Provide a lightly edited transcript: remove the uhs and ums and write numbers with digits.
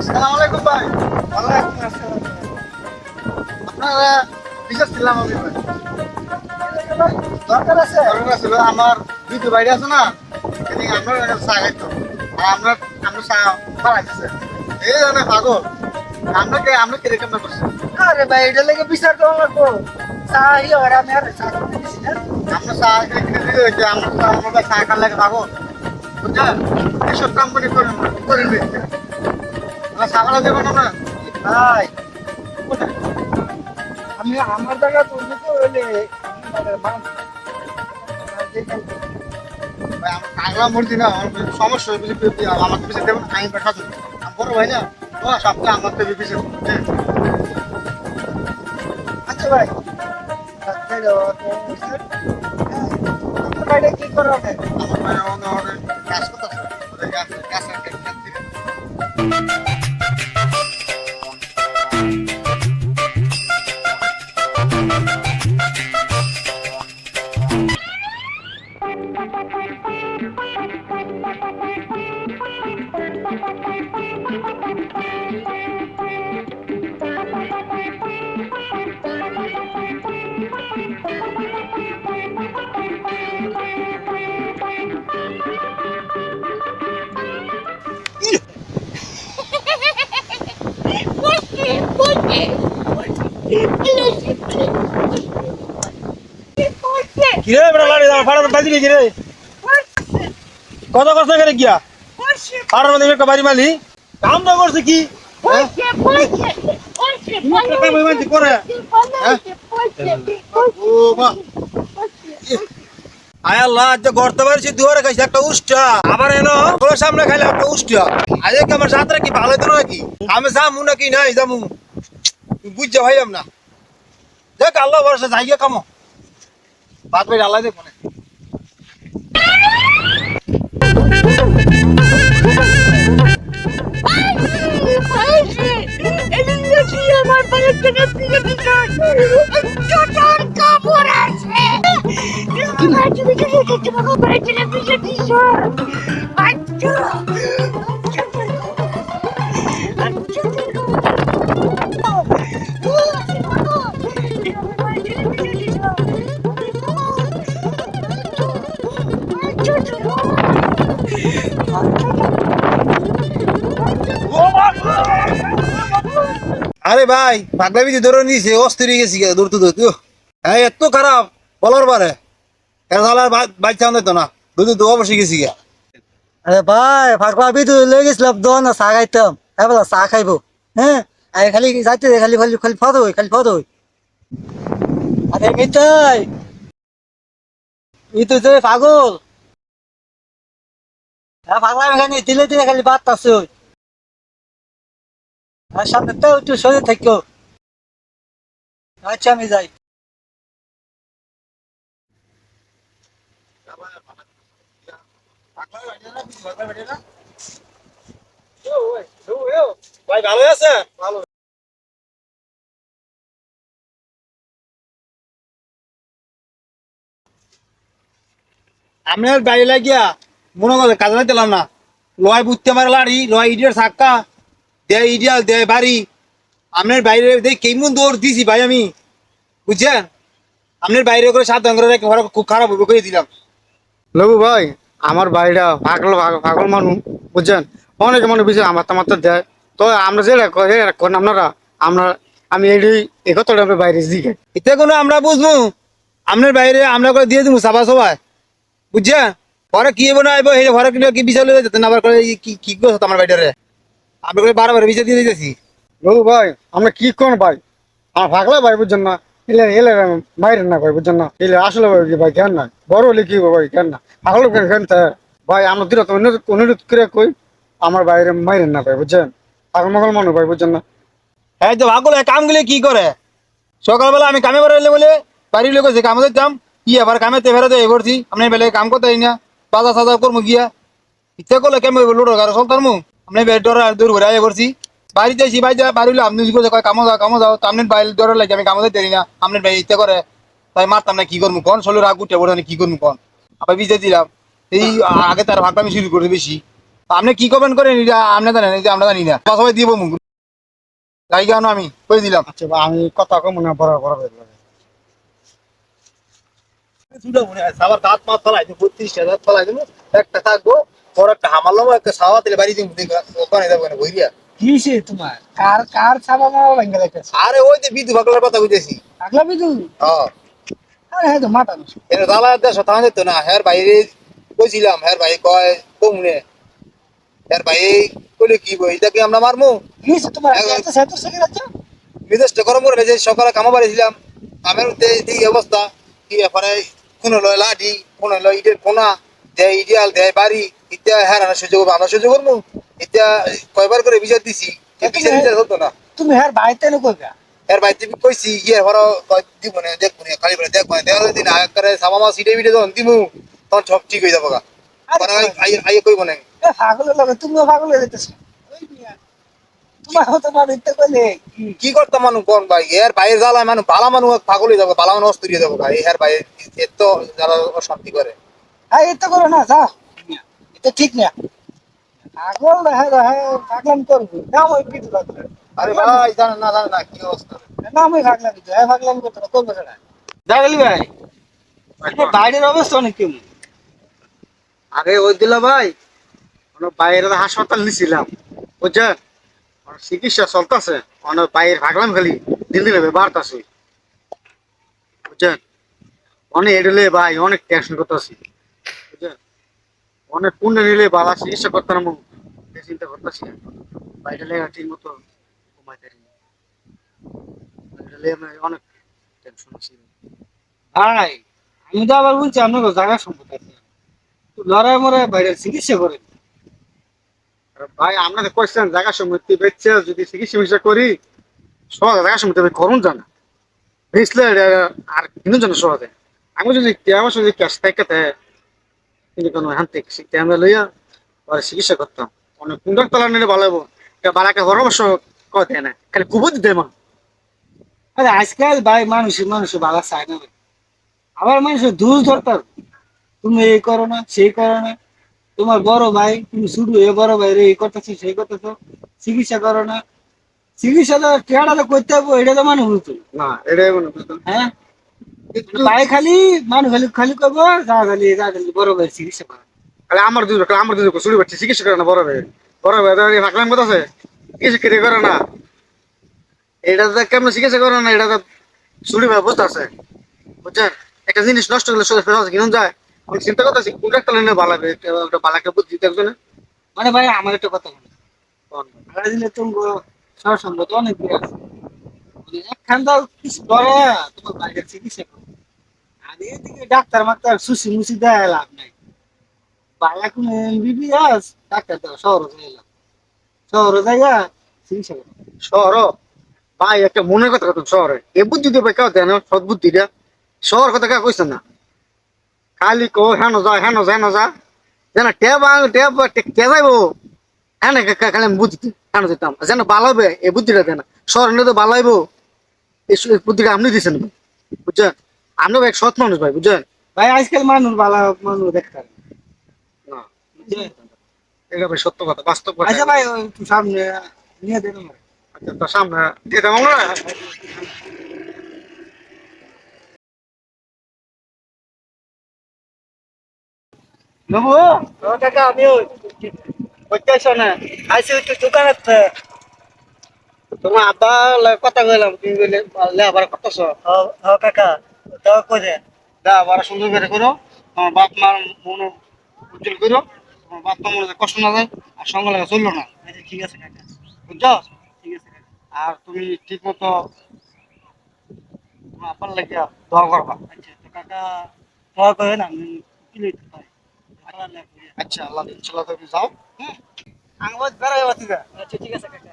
আসসালামু আলাইকুম ভাই। ওয়ালাইকুম আসসালাম। আপনারা বিশেষ ছিলাম আমি ভাই। দরকার আছে? দরকার ছিল আমার দুটো বাইরে আছে না, এদিকে আমরা চা খাইতো আর আমরা চা বাড়াইতেছে এই জন্য পাগল। আমরা কিরকম করছি আরে ভাই এটা লেগে বিচার দেওয়া লাগবো। চাই আর আমি আর চা করতে দিছি না। আমরা চা কিনে দিলে হয়েছে, আমরা চা খাওয়ার লাগে পাগল বুঝছেন। এসব কাম করে করেন দিচ্ছে আমরা চা খাওয়া দেবো না। ভাই আমি আমার জায়গা তুলবো তো হইলে ভাই আমার কাগলা মূর্তি না, আমার সমস্যা আমার পিছিয়ে দেবেন, আমি পেশা দেবো আমি বড় ভাই না, তো সবটা আমার তো পিছিয়ে হ্যাঁ। আচ্ছা ভাই বাইরে কি করা হবে? আমার ভাই অনেক কাজ করতেছে, ওদের গাছ থেকে কিরে বেটা লাড়ি দাও ফাড়া বাজি নি কিরে কত কষ্ট করে গিয়া ফাড়ার মধ্যে একটা বাড়ি মালি কাম না করছে কি টাকা মেমান্তি করে ও মা আয় আল্লাহ আজ গর্ত বাড়িছি দুয়ারে খাইছে একটা উষ্টা আবার এনো তোর সামনে খাইলে একটা উষ্টা আজকে কি আমার সাথে কি ভালো তো নাকি আমি যামু নাকি নাই যামু বুঝতে ভাইলাম না দেখ আল্লাহ ভরসা যাই গিয়ে কামো বাদ ভাই আল্লাহ দেখো না আরে ভাই পাগলা বিধি ধরে নিয়েছে অস্থির হয়ে গেছি দূরতে দূরতে হ্যাঁ এত খারাপ বলার পারে এর সালার বাইক চান দিত না দুধ তো অবশ্যই গেছি গা আরে ভাই ফাঁকবা বিদু লয়ে গেছিলাম দোন না চা খাইতাম এবার চা খাইবো হ্যাঁ আরে খালি যাইতে খালি খালি খালি ফদ হই আরে মিতাই ই তো যে পাগল হ্যাঁ পাগলা এখানে দিলে দিলে খালি বাত আছে ওই আর সামনে তো একটু সরে থাকো আচ্ছা আমি যাই ভাই ভালো আছে ভালো আমি আর বাইরে লাগিয়া মনে করে কাজে দিলাম না লয় বুঝতে আমার লাড়ি লয় ইডিয়ার সাক্কা দেয় ইডিয়াল দেয় বাড়ি আপনার বাইরে দেখ কেমন দৌড় দিছি ভাই আমি বুঝছেন আপনার বাইরে করে সাবধান করে রেখে ঘরে খুব খারাপ হবে করে দিলাম লঘু ভাই আমার বাড়িটা পাগল পাগল মানুষ বুঝছেন, অনেকে মনে বিষয় আমার তামার দেয়, তো আমরা যেটা করেন আপনারা আমি এই কথাটা বাইরে দিকে এতে কোনো আমরা বুঝবো আপনার বাইরে আমরা করে দিয়ে দেবো সবাই সবাই বুঝছেন ঘরে কি হবো না আইবো এই ঘরে কিনে কি বিচার লয়ে যেতেন আবার করে কি করছো আমার বাইরে আমরা করে বারবার বিচার দিয়ে দিতেছি লঘু ভাই আমরা কি কোন ভাই আমার পাগলা ভাই বুঝছেন না, এলে এলে মাইরেন না ভাই বুঝছেন না, এলে আসলে ভাই ভাই কেন না বড় হলে কি ভাই কেন না পাগল কেন ভাই আমরা দিল তো অনুরোধ করে কই আমার বাইরে মাইরেন না ভাই বুঝছেন, পাগল মাগল মানুষ ভাই বুঝছেন না। হ্যাঁ তো ভাগল কামগুলি কি করে সকালবেলা আমি কামে বেরোলে বলে বাড়ির লোক আছে কামে যাম কি আবার কামেতে ফেরাতে করছি আপনার বেলায় কাম করতে না বাজার সাজার করবো গিয়া ইচ্ছা করলে কেমন লোড গাড়ি চলতার মু আপনি ডর দূর করে আয় করছি বাড়িতে এসি বাড়িতে বাড়ি আপনি কামো যাও তো আপনার বাইরে ডর লাগে আমি কামো দেরি না আপনার ভাই ইচ্ছা করে তাই মারতাম না কি করবো কন শরীর রাগ উঠে পড়ে কি করবো কন আবার বিজে দিলাম এই আগে তার ভাগটা আমি শুরু করে বেশি আপনি কি করবেন করেন এটা আপনি জানেন, এই যে আমরা জানি না, সবাই দিব মুখ গাই কেন আমি কই দিলাম। আচ্ছা ভাই আমি কথা কম না বড় বড় ভাই আবার দাঁত মাত ফলাই 32,000 ফলাই দেবো, একটা থাকবো বড় একটা হামালাম, একটা সাওয়া তেলে বাড়ি দিব ওখানে যাবো না বইরিয়া। কিসে তোমার কার কার ছাবা মারা ভাঙ্গা লাগতেছে আরে ওই যে বিধু পাগলার কথা কইতেছি। আগলা বিদু হ্যাঁ আরে হ্যাঁ তো মাথা নষ্ট এটা দালা দেশ তাহা যেত না, হ্যার বাইরে কইছিলাম, হ্যার ভাই কয় কমনে, হ্যার ভাই কইলে কি বই এটাকে আমরা মারমু। কিসে তোমার এত সেত সেকে যাচ্ছে বিদেশটা গরম করে যে সকালে কামা বাড়িছিলাম, কামের এই অবস্থা কি ব্যাপারে, কোন লয় লাঠি, কোন লয় ইটের কোনা, দেয় ইডিয়াল দেয় বাড়ি, ইত্যা হ্যাঁ সুযোগ করবো, আমরা সুযোগ করবো। ইত্যা কয়বার করে বিচার দিছি, বিচার বিচার হতো না। তুমি হ্যাঁ বাইতে নো কইবা এর বাইতে কইছি ইয়ে হর দিব না, দেখবো না খালি করে দেখবো না, দেওয়ার দিন আগে সাবা মাছ ইটে বিটে যখন দিমু তখন সব ঠিক হয়ে যাবো গা। আইয়ে কইব না এ পাগলের লগে তুমিও পাগল হয়ে যেতেছ ওই মিয়া তোমার হতে পারে ইতে কইলে কি করতাম মানুষ কোন ভাই, এর বাইরে জ্বালায় মানুষ, বালা মানুষ পাগল হয়ে যাবো, বালা মানুষ অস্থির হয়ে যাবো ভাই, এর বাইরে এত যারা অশান্তি করে। হ্যাঁ ইতে করো না যাও এটা ঠিক না পাগল রহে রহে পাগলাম করবি না ওই বিদু লাগবে আরে ভাই জানেন না কি অবস্থা। না আমি পাগলাম বিদু হ্যাঁ পাগলাম করতে না করবে না দাঁড়ালি ভাই বাইরের অবস্থা অনেক কেমন আরে ওই দিল ভাই বাইরে হাসপাতাল নিছিলাম বুঝছেন, চিকিৎসা চলতেছে, অনেক বাইরে ভাগলাম খালি দিন দিন বাড়তেছে বুঝছেন, অনেক এডলে ভাই অনেক টেনশন করতেছি বুঝছেন, অনেক পুণ্য নিলে বাবা চিকিৎসা করতাম চিন্তা করতেছি বাইরে লেগা ঠিক মতো ঘুমাইতে পারি না। এটা লেগে আমি অনেক টেনশন আছি ভাই আমি তো আবার বলছি আপনার জায়গা সম্পদ আছে লড়াই মরাই বাইরে চিকিৎসা করেন আর ভাই আপনাদের কোয়েশ্চেন জায়গা সমিতি বেচছে যদি চিকিৎসা মিকিৎসা করি সহজে জায়গা সমিতি করুন জানা বেচলে আর কিনুন জানা সহজে আমি যদি আমার যদি ক্যাশ থাকে কিন্তু কোনো এখান থেকে শিখতে আমরা লইয়া পরে চিকিৎসা করতাম অনেক কুন্ডার তলা নিলে ভালো হবো বালাকে পরামর্শ কথা না খালি কুবুর দিতে মা আরে আজকাল ভাই মানুষের ভালো চায় না ভাই। আবার মানুষের দোষ দরকার তুমি এই করো না সেই করো না তোমার বড় ভাই তুমি শুধু এ বড় ভাই রে এই করতেছো সেই করতেছো চিকিৎসা করো না চিকিৎসা তো কেডা তো করতে হবে এটা তো মানুষ হতো না এটাই মনে করতাম হ্যাঁ ভাই খালি মানুষ খালি খালি করবো যা খালি বড় ভাই চিকিৎসা করো খালি আমার দুজন শুরু করছে চিকিৎসা করে না বড় ভাই ভাগলাম কথা আছে চিকিৎসা কেটে করে না এটা তো কেমন চিকিৎসা করে না এটা তো শুরু ভাই বুঝতে আছে বুঝছেন, একটা জিনিস নষ্ট হলে সোজা ফেরত কিনুন যায় আমি চিন্তা করতেছি কোনটা তলা নিলে ভালো হবে একটা বালাকে বুদ্ধি দিতে একজনে মানে ভাই আমার একটা কথা বলো আড়াই দিলে তুমি সর সম্পদ অনেক দূর আছে একখান দাও কিছু ধরে তোমার বাইরে চিকিৎসা করো আর এদিকে ডাক্তার মাক্তার সুসি মুসি দেয় লাভ নাই পায়া কোন এমবিবিএস ডাক্তার দাও শহরে যাইলাম শহরে যাইয়া চিকিৎসা করো শহর ভাই একটা মনের কথা কথা শহরে এ বুদ্ধি দিয়ে ভাই কেউ দেয় না সৎ বুদ্ধিটা শহর কথা কেউ কইছে না খালি কো হেন যা যেন ট্যাব কে যাইবো হ্যাঁ খালি আমি বুদ্ধি হেন যেতাম যেন ভালো হবে এই বুদ্ধিটা দেয় না শহর নিলে তো ভালো হইবো এই বুদ্ধিটা আপনি দিচ্ছেন বুঝছেন আপনি ভাই এক সৎ মানুষ ভাই বুঝছেন ভাই আজকাল মানুষ ভালো মানুষ দেখতে পারে না বুঝছেন? এটা ভাই সত্য কথা বাস্তব কথা আচ্ছা ভাই ওই একটু সামনে নিয়ে দেন আমার আচ্ছা তো সামনে দিয়ে দেবো না নবু ও কাকা আমি ওই বুঝতেছ না আইসি একটু দোকানে তোমার আব্বা কথা কইলাম তুমি বলে আবার কতছ ও কাকা তো করে দা আবার সুন্দর করে করো তোমার বাপ মার মন উজ্জ্বল করো তোমার বাপ মা মনে কষ্ট না যায় আর সঙ্গে লাগে চললো না আচ্ছা ঠিক আছে কাকা বুঝছো ঠিক আছে কাকা আর তুমি ঠিক মতো তোমার আব্বার লাগিয়া দোয়া করবা আচ্ছা তো কাকা দোয়া করেন আমি কি লইতে পারি আচ্ছা আল্লাহ ইনশাল্লাহ তুমি যাও হ্যাঁ আঙ্গত বেড়াই বাতি আচ্ছা ঠিক আছে কাকা